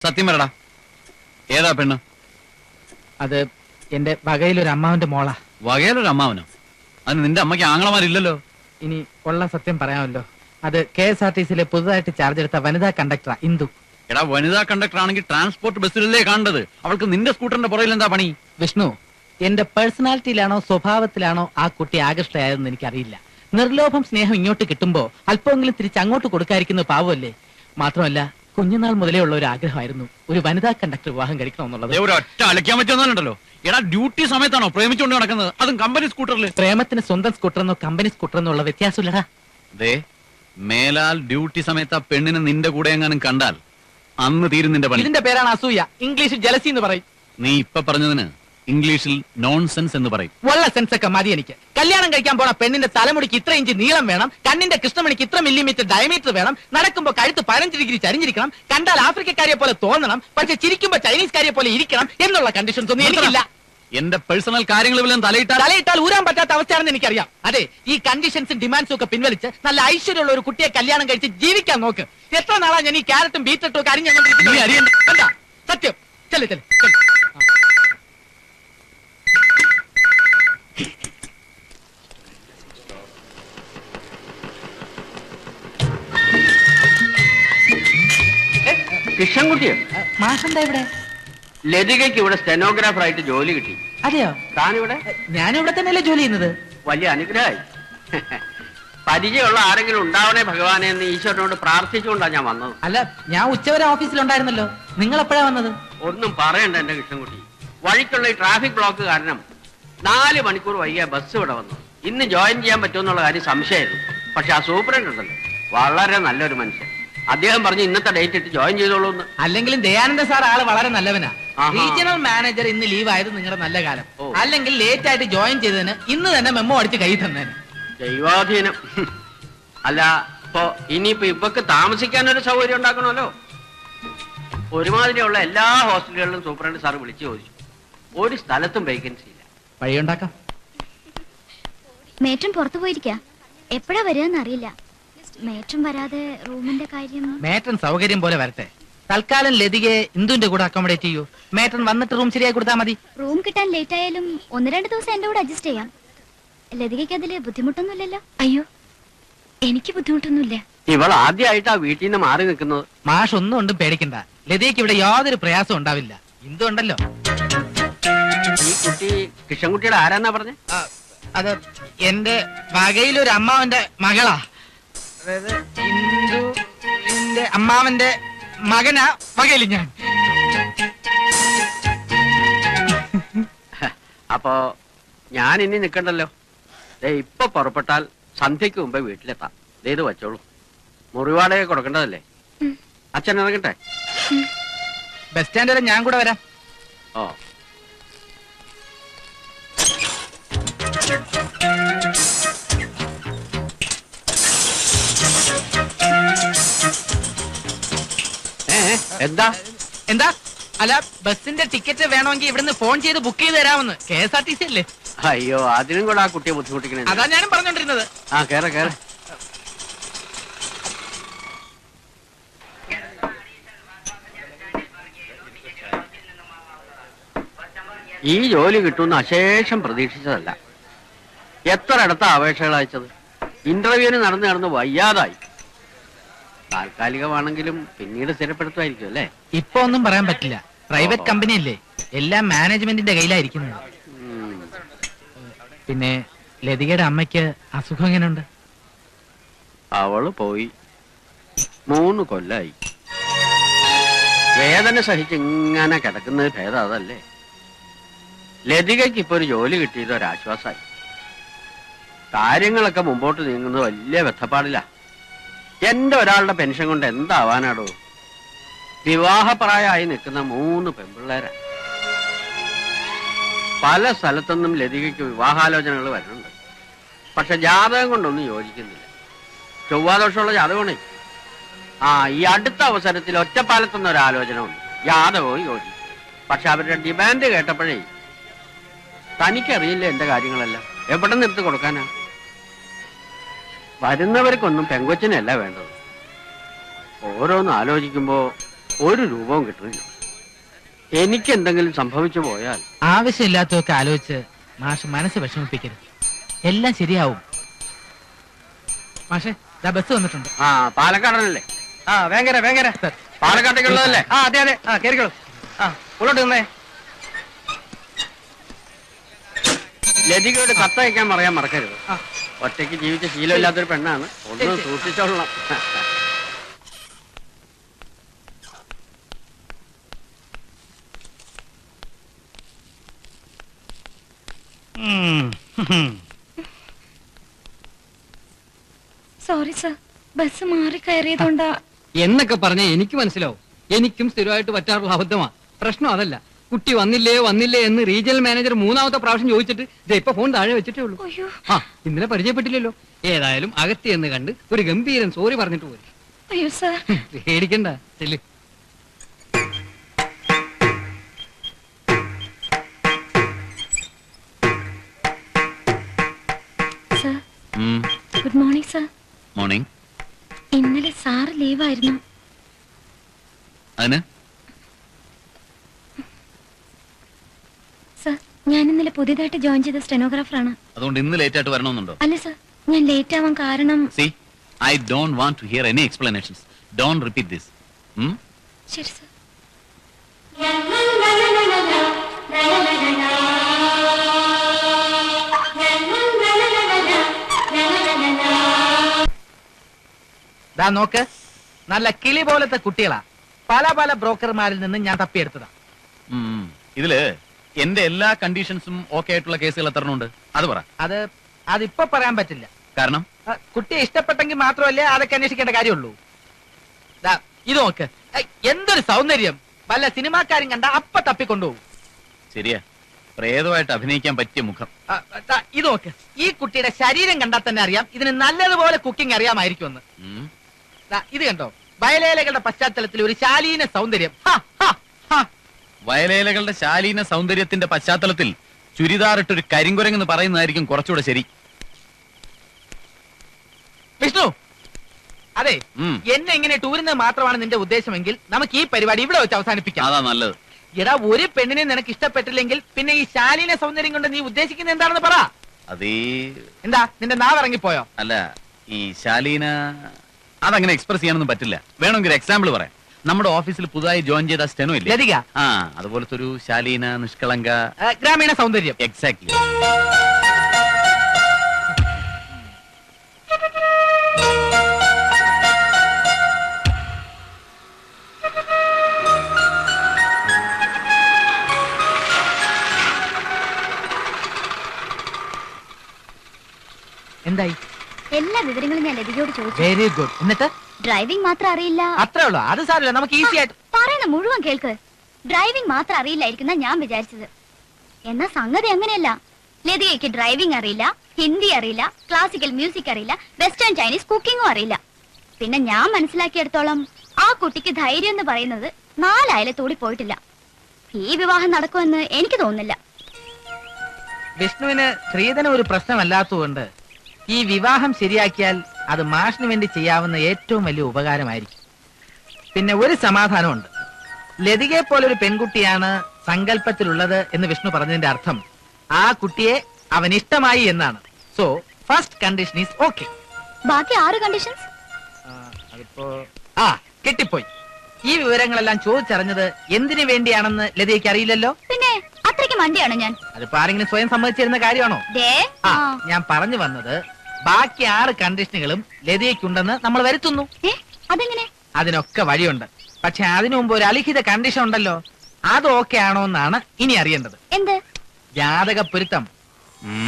സത്യം പറടാ, ഏതാ പെണ്ണ്? അത് എന്റെ വകയിലൊരു അമ്മാവന്റെ മോളാ. വകയിലൊരു അമ്മാവനോ? അത് നിന്റെ അമ്മയ്ക്ക് ആങ്ങളമാരില്ലല്ലോ. ഇനി ഉള്ള സത്യം പറയാമല്ലോ, അത് KSRTCയിലെ പുതുതായിട്ട് ചാർജ് എടുത്ത വനിതാ കണ്ടക്ടറാ ഇന്ദു. എടാ, വനിതാ കണ്ടക്ടർ ആണെങ്കിൽ ട്രാൻസ്പോർട്ട് ബസ്സിലല്ലേ കാണേണ്ടത്? അവൾക്ക് നിന്റെ സ്കൂട്ടറിന്റെ പുറകിൽ എന്താ പണി? വിഷ്ണു, എന്റെ പേഴ്സണാലിറ്റിയിലാണോ സ്വഭാവത്തിലാണോ ആ കുട്ടി ആകർഷ്ടയായതെന്ന് എനിക്കറിയില്ല. നിർലോഭം സ്നേഹം ഇങ്ങോട്ട് കിട്ടുമ്പോ അല്പമെങ്കിലും തിരിച്ച് അങ്ങോട്ട് കൊടുക്കാതിരിക്കുന്നത് പാവമല്ലേ. മാത്രമല്ല, കുഞ്ഞുനാൾ മുതലേ ഉള്ള ഒരു ആഗ്രഹമായിരുന്നു ഒരു വനിതാ കണ്ടക്ടർ വിവാഹം കഴിക്കണമെന്നുള്ളത്. ഒരൊറ്റ അലക്കാൻ പറ്റുന്നുണ്ടല്ലോ. എടാ, ഡ്യൂട്ടി സമയത്താണോ പ്രേമിച്ചുകൊണ്ട് നടക്കുന്നത്? അതും കമ്പനി സ്കൂട്ടറിൽ. പ്രേമത്തിന് സ്വന്തം സ്കൂട്ടറെന്നോ കമ്പനി സ്കൂട്ടറെന്നോ ഉള്ള വ്യത്യാസമില്ലടാ. ദേ, മേലാൽ ഡ്യൂട്ടി സമയത്ത് ആ പെണ്ണിനെ നിന്റെ കൂടെ എങ്ങാനും കണ്ടാൽ അന്ന് തീരും നിന്റെ പണി. ഇതിന്റെ പേരാണ് അസൂയ. ഇംഗ്ലീഷിൽ ജലസി എന്ന് പറയും. നീ ഇപ്പൊ പറഞ്ഞതിന് ഇംഗ്ലീഷിൽ നോൺസെൻസ് എന്ന് പറയും. വല്ല സെൻസ് ഒക്കെ മതി എനിക്ക്. കല്യാണം കഴിക്കാൻ പോണ പെണ്ണിന്റെ തലമുടിക്ക് ഇത്ര ഇഞ്ച് നീളം വേണം, കണ്ണിന്റെ കൃഷ്ണമണിക്ക് ഇത്ര മില്ലിമീറ്റർ ഡയമീറ്റർ വേണം, നടക്കുമ്പോ കഴുത്ത് 15 ഡിഗ്രി ചരിഞ്ഞിരിക്കണം, കണ്ടാൽ ആഫ്രിക്കക്കാരെ പോലെ തോന്നണം, പക്ഷെ ചിരിക്കുമ്പോ ചൈനീസ്കാരെ പോലെ ഇരിക്കണം എന്നുള്ള കണ്ടീഷൻസ് ഒന്നും എനിക്കില്ല. എന്റെ പേഴ്സണൽ കാര്യങ്ങളിൽ തലയിട്ടാൽ ഊരാൻ പറ്റാത്ത അവസ്ഥയാണെന്ന് എനിക്കറിയാം. അതെ, ഈ കണ്ടീഷൻസും ഡിമാൻഡ്സും ഒക്കെ പിൻവലിച്ച് നല്ല ഐശ്വര്യമുള്ള ഒരു കുട്ടിയെ കല്യാണം കഴിച്ച് ജീവിക്കാൻ നോക്ക്. എത്ര നാളാ ഞാൻ ഈ ക്യാരറ്റും ബീറ്റ്റൂട്ടും ഒക്കെ അരിഞ്ഞു സത്യം. ചെല് ചെല്. കൃഷ്ണൻകുട്ടിയോ? മാഷെന്താ ഇവിടെ? ലതികയ്ക്ക് ഇവിടെ സ്റ്റെനോഗ്രാഫർ ആയിട്ട് ജോലി കിട്ടി. അതെയോ? താനിവിടെ? ഞാനിവിടെ തന്നെയല്ലേ ജോലി ചെയ്യുന്നത്. വലിയ അനുഗ്രഹമായി. പരിചയമുള്ള ആരെങ്കിലും ഉണ്ടാവണേ ഭഗവാനെ എന്ന് ഈശ്വരനോട് പ്രാർത്ഥിച്ചുകൊണ്ടാണ് ഞാൻ വന്നത്. അല്ല, ഞാൻ ഉച്ചവരെ ഓഫീസിലുണ്ടായിരുന്നല്ലോ. നിങ്ങൾ എപ്പോഴാ വന്നത്? ഒന്നും പറയണ്ട എന്റെ കൃഷ്ണൻകുട്ടി. വഴിക്കുള്ള ഈ ട്രാഫിക് ബ്ലോക്ക് കാരണം 4 മണിക്കൂർ വൈകിയ ബസ് ഇവിടെ വന്നു. ഇന്ന് ജോയിൻ ചെയ്യാൻ പറ്റുമെന്നുള്ള കാര്യം സംശയമായിരുന്നു. പക്ഷെ ആ സൂപ്രണ്ട് ഉണ്ടല്ലോ, വളരെ നല്ലൊരു മനുഷ്യൻ. അദ്ദേഹം പറഞ്ഞു ഇന്നത്തെ ഡേറ്റ് ഇട്ട് ജോയിൻ ചെയ്തോളൂ എന്ന്. അല്ലെങ്കിലും ദയാനന്ദ സാർ ആള് വളരെ നല്ലവനാ. റീജിയണൽ മാനേജർ ഇന്ന് ലീവ് ആയത് നിങ്ങളുടെ നല്ല കാലം. അല്ലെങ്കിൽ ലേറ്റ് ആയിട്ട് ജോയിൻ ചെയ്തതിന് ഇന്ന് തന്നെ മെമ്മോ അടിച്ച് കൈ തന്നേന്. ദൈവാധീനം. അല്ല, ഇപ്പൊ ഇനിയിപ്പോ ഇവക്ക് താമസിക്കാനൊരു സൗകര്യം ഉണ്ടാക്കണമല്ലോ. ഒരുമാതിരിയുള്ള എല്ലാ ഹോസ്റ്റലുകളിലും സൂപ്രണ്ട് സാർ വിളിച്ചു ചോദിച്ചു. ഒരു സ്ഥലത്തും വേക്കൻസി ഇല്ല. വഴിയുണ്ടാക്കാം. മേറ്റൻ പുറത്തു പോയിരിക്ക. എപ്പോഴാ വരികയെന്ന് അറിയില്ല. മേറ്റൻ വരാതെ റൂമിന്റെ കാര്യം. മേറ്റൻ സൗകര്യം പോലെ വരട്ടെ. തൽക്കാലം ലതികയെ ഇന്ദുവിന്റെ കൂടെ അക്കോമഡേറ്റ് ചെയ്യൂ. മേറ്റൻ വന്നിട്ട് റൂം ശരിയായി കൊടുത്താൽ മതി. റൂം കിട്ടാൻ ലേറ്റ് ആയാലും 1-2 ദിവസം എന്റെ കൂടെ അഡ്ജസ്റ്റ് ചെയ്യാം. ലതികയ്ക്ക് അതില് ബുദ്ധിമുട്ടൊന്നുമില്ലല്ലോ? അയ്യോ, എനിക്ക് ബുദ്ധിമുട്ടൊന്നുമില്ല. ഇവൾ ആദ്യമായിട്ടാ വീട്ടിൽ നിന്ന് മാറി നിൽക്കുന്നത്. മാഷ് ഒന്നും കൊണ്ടും പേടിക്കണ്ട. ലതികയ്ക്ക് ഇവിടെ യാതൊരു പ്രയാസം ഉണ്ടാവില്ല. ഇന്ദു ഉണ്ടല്ലോ. ഈ കുട്ടി കൃഷ്ണൻകുട്ടിയുടെ ആരാന്നാ പറഞ്ഞേ? അത് എന്റെ വകയിലൊരു അമ്മാവന്റെ മകളാ. അതായത് ഇന്ദുവിന്റെ അമ്മാവന്റെ മകനാ വകയില് ഞാൻ. അപ്പോ ഞാൻ ഇനി നിക്കണ്ടല്ലോ. ഇപ്പൊ പുറപ്പെട്ടാൽ സന്ധ്യക്ക് മുമ്പേ വീട്ടിലെത്താം. ഇത് വച്ചോളൂ. മുറിവാടക കൊടുക്കേണ്ടതല്ലേ? അച്ഛൻ ഇറങ്ങട്ടെ? ബസ് സ്റ്റാൻഡ് വരെ ഞാൻ കൂടെ വരാം. ഓ, എന്താ എന്താ? അല്ല, ബസിന്റെ ടിക്കറ്റ് വേണമെങ്കിൽ ഇവിടുന്ന് ഫോൺ ചെയ്ത് ബുക്ക് ചെയ്ത് തരാമെന്ന്. KSRTC അല്ലേ? അയ്യോ, അതിനും കൂടെ ആ കുട്ടിയെ ബുദ്ധിമുട്ടിക്കണേ. അതാ ഞാനും പറഞ്ഞോണ്ടിരുന്നത്. ആ, കേറ കേറ. ഈ ജോലി കിട്ടുമെന്ന് അശേഷം പ്രതീക്ഷിച്ചതല്ല. എത്ര ഇടത്ത അപേക്ഷകൾ അയച്ചത്. ഇന്റർവ്യൂവിന് നടന്ന് വയ്യാതായി. താൽക്കാലികമാണെങ്കിലും പിന്നീട് സ്ഥിരപ്പെടുത്തുമായിരിക്കും അല്ലേ? ഇപ്പൊ ഒന്നും പറയാൻ പറ്റില്ല. പ്രൈവറ്റ് കമ്പനി അല്ലേ, എല്ലാം മാനേജ്മെന്റിന്റെ കയ്യിലായിരിക്കുന്നത്. പിന്നെ ലതികയുടെ അമ്മയ്ക്ക് അസുഖം എങ്ങനെയുണ്ട്? അവള് പോയി 3 കൊല്ലായി. വേദന സഹിച്ച് ഇങ്ങനെ കിടക്കുന്നത് ഭേദം അതല്ലേ. ലതികയ്ക്ക് ഇപ്പൊ ഒരു ജോലി കിട്ടിയത് ഒരാശ്വാസമായി. കാര്യങ്ങളൊക്കെ മുമ്പോട്ട് നീങ്ങുന്നത് വലിയ വെത്തപ്പാടില്ല. എന്റെ ഒരാളുടെ പെൻഷൻ കൊണ്ട് എന്താവാനാടോ? വിവാഹപ്രായമായി നിൽക്കുന്ന 3 പെൺപിള്ളേരാ. പല സ്ഥലത്തുനിന്നും ലതികയ്ക്ക് വിവാഹാലോചനകൾ വരുന്നുണ്ട്. പക്ഷെ ജാതകം കൊണ്ടൊന്നും യോജിക്കുന്നില്ല. ചൊവ്വാദോഷമുള്ള ജാതകമാണേ. ഈ അടുത്ത അവസരത്തിൽ ഒറ്റപ്പാലത്തുനിന്ന് ഒരു ആലോചന വന്നു. ജാതകവും യോജിക്കും. പക്ഷെ അവരുടെ ഡിമാൻഡ് കേട്ടപ്പോഴേ തനിക്കറിയില്ല എന്റെ കാര്യങ്ങളെല്ലാം എവിടെ നിർത്തി കൊടുക്കാനാ. വരുന്നവർക്കൊന്നും പെങ്കൊച്ചിനല്ല വേണ്ടത്. ഓരോന്ന് ആലോചിക്കുമ്പോ ഒരു രൂപവും കിട്ടുന്നില്ല. എനിക്ക് എന്തെങ്കിലും സംഭവിച്ചു പോയാൽ ആവശ്യമില്ലാത്തതൊക്കെ ആലോചിച്ച് മാഷ് മനസ്സ് വിഷമിപ്പിക്കരുത്. എല്ലാം ശരിയാവും. മാഷെ ദാ ബസ് വന്നിട്ടുണ്ട്. ആ പാലക്കാടനല്ലേ? ആ വേങ്ങര സർ, പാലക്കാട്ടേക്കുള്ളതല്ലേ? ആ അതെ ആ കേറിക്കോളൂ. ആ ഉള്ളോട്ട് നിന്നേ. ലതികയോട് കത്തയക്കാൻ പറയാൻ മറക്കരുത്. ആ. ഒറ്റയ്ക്ക് ജീവിച്ച ശീലമില്ലാത്തൊരു പെണ്ണാണ്. ഒന്ന് ശരി. സൂക്ഷിച്ചോളണം. സോറി സർ, ബസ് മാറി കയറിയതുകൊണ്ടാ. എന്നൊക്കെ പറഞ്ഞ എനിക്ക് മനസ്സിലാവും. എനിക്കും സ്ഥിരമായിട്ട് പറ്റാറുള്ള അബദ്ധമാ. പ്രശ്നം അതല്ല, കുട്ടി വന്നില്ലേ എന്ന് റീജിയണൽ മാനേജർ 3ാമത്തെ പ്രാവശ്യം ചോദിച്ചിട്ട് ഇപ്പൊ ഫോൺ താഴെ വെച്ചിട്ടേ ഉള്ളൂ. അയ്യോ, ആ ഇന്നലെ പരിചയപ്പെട്ടില്ലല്ലോ. ഏതായാലും അകത്തി എന്ന് കണ്ട് ഒരു ഗംഭീരൻ സോറി പറഞ്ഞിട്ട് പോയി. അയ്യോ സർ. പേടിക്കണ്ട, ചെല്ല്. Sir good morning sir. Morning. ഇന്നലെ സാറ് ലീവായിരുന്നു. അതിന് സർ, ഞാൻ ഇന്നലെ പുതിയതായിട്ട് ജോയിൻ ചെയ്ത സ്റ്റെനോഗ്രാഫറാണ്. അതുകൊണ്ട് ഇന്ന് ലേറ്റ് ആയിട്ട് വരണമെന്നുണ്ടോ? അല്ല സർ, ഞാൻ ലേറ്റ് ആവാൻ കാരണം. See, I don't want to hear any explanations. Don't repeat this. ശരി സർ. ദാ നോക്ക്, നല്ല കിളി പോലത്തെ കുട്ടികളാ. പല പല ബ്രോക്കർമാരിൽ നിന്ന് ഞാൻ തപ്പിയെടുത്തതാ. ഇതില് എന്റെ എല്ലാ കണ്ടീഷൻസും ഓക്കെ ആയിട്ടുള്ള കേസുകൾ എത്ര ഉണ്ട് അത് പറ. അതിപ്പോ പറയാൻ പറ്റില്ല. കാരണം കുട്ടിയെ ഇഷ്ടപ്പെട്ടെങ്കിൽ മാത്രമല്ലേ അതൊക്കെ അന്വേഷിക്കേണ്ട കാര്യമുള്ളൂ. ദാ ഇത് നോക്ക്, എന്തൊരു സൗന്ദര്യം. വല്ല സിനിമാക്കാരും കണ്ട അപ്പ തപ്പിക്കൊണ്ടുപോകും. ശരിയാ, പ്രേതമായിട്ട് അഭിനയിക്കാൻ പറ്റിയ മുഖം. ദാ ഇത് നോക്ക്, ഈ കുട്ടിയുടെ ശരീരം കണ്ടാൽ തന്നെ അറിയാം ഇതിന് നല്ലതുപോലെ കുക്കിംഗ് അറിയാമായിരിക്കുമെന്ന്. ദാ ഇത് കണ്ടോ, വയലേലകളുടെ പശ്ചാത്തലത്തിൽ ഒരു ശാലീന സൗന്ദര്യം. വയലേലകളുടെ ശാലീന സൗന്ദര്യത്തിന്റെ പശ്ചാത്തലത്തിൽ ചുരിദാറിട്ടൊരു കരിങ്കുരങ്ങെന്ന് പറയുന്നതായിരിക്കും കുറച്ചുകൂടെ ശരി. വിഷ്ണു, അതെ, എന്നെ ഇങ്ങനെ ടൂരിന് മാത്രമാണ് നിന്റെ ഉദ്ദേശമെങ്കിൽ നമുക്ക് ഈ പരിപാടി ഇവിടെ വെച്ച് അവസാനിപ്പിക്കാം. അതാ നല്ലത്. എടാ, ഒരു പെണ്ണിനെ നിനക്ക് ഇഷ്ടപ്പെട്ടില്ലെങ്കിൽ പിന്നെ ഈ ശാലീന സൗന്ദര്യം കൊണ്ട് നീ ഉദ്ദേശിക്കുന്നത് എന്താണെന്ന് പറ. അതീ എന്താ നിന്റെ നാവ് ഇറങ്ങിപ്പോയോ? അല്ല, ഈ ശാലീന അതങ്ങനെ എക്സ്പ്രസ് ചെയ്യാനൊന്നും പറ്റില്ല. വേണമെങ്കിൽ ഒരു എക്സാമ്പിൾ പറയാം. നമ്മുടെ ഓഫീസിൽ പുതുതായി ജോയിൻ ചെയ്ത സ്റ്റെനോ ഇല്ലേ, ലതിക. അതുപോലത്തെ ഒരു ശാലീന നിഷ്കളങ്ക ഗ്രാമീണ സൗന്ദര്യം. എക്സാക്ട്ലി. എന്തായി? എല്ലാ വിവരങ്ങളും ഞാൻ ലതികയോട് ചോദിച്ചു. Very good. എന്നിട്ട് ഡ്രൈവിംഗ് മാത്രം അറിയില്ല. അത്രേ ഉള്ളൂ, അത് സാരമില്ല, നമുക്ക് ഈസി ആയിട്ട്. പറയുന്ന മുഴുവൻ കേൾക്ക്. ഡ്രൈവിംഗ് മാത്രം അറിയില്ലായിരിക്കുന്ന ഞാൻ വിചാരിച്ചത്. എന്നാ സംഗതി അങ്ങനെയല്ല. ലതികയ്ക്ക് ഡ്രൈവിംഗ് അറിയില്ല, ഹിന്ദി അറിയില്ല, ക്ലാസിക്കൽ മ്യൂസിക് അറിയില്ല, വെസ്റ്റേൺ ചൈനീസ് കുക്കിങ്ങും അറിയില്ല. പിന്നെ ഞാൻ മനസ്സിലാക്കിയെടുത്തോളം ആ കുട്ടിക്ക് ധൈര്യം എന്ന് പറയുന്നത് 4 അയലത്തൂടി പോയിട്ടില്ല. ഈ വിവാഹം നടക്കുമെന്ന് എനിക്ക് തോന്നുന്നില്ല. വിഷ്ണുവിന് സ്ത്രീധനം ഒരു പ്രശ്നമല്ലാത്തതുകൊണ്ട് ഈ വിവാഹം ശരിയാക്കിയാൽ അത് മാഷിന് വേണ്ടി ചെയ്യാവുന്ന ഏറ്റവും വലിയ ഉപകാരമായിരിക്കും. പിന്നെ ഒരു സമാധാനമുണ്ട്, ലതികയെ പോലൊരു പെൺകുട്ടിയാണ് സങ്കല്പത്തിലുള്ളത് എന്ന് വിഷ്ണു പറഞ്ഞതിന്റെ അർത്ഥം ആ കുട്ടിയെ അവൻ ഇഷ്ടമായി എന്നാണ്. So first condition is okay. ബാക്കി 6 കണ്ടീഷൻസ് അതിപ്പോ കിട്ടിപ്പോയി. ഈ വിവരങ്ങളെല്ലാം ചോദിച്ചറിഞ്ഞത് എന്തിനു വേണ്ടിയാണെന്ന് ലതികയ്ക്ക് അറിയില്ലല്ലോ. പിന്നെ അത്രയ്ക്ക് മണ്ടിയാണോ ഞാൻ? അതിപ്പോ ആരെങ്കിലും സ്വയം സമ്മതിച്ചിരുന്ന കാര്യമാണോ? ഞാൻ പറഞ്ഞു വന്നത് ബാക്കി 6 കണ്ടീഷനുകളും ലതികയ്ക്കുണ്ടെന്ന് നമ്മൾ വരുത്തുന്നു. അതെങ്ങനെ? അതിനൊക്കെ വഴിയുണ്ട്. പക്ഷെ അതിനു മുമ്പ് ഒരു അലിഖിത കണ്ടീഷൻ ഉണ്ടല്ലോ, അത് ഓക്കെ ആണോ എന്നാണ് ഇനി അറിയേണ്ടത്. എന്ത്? ജാതക പൊരുത്തം.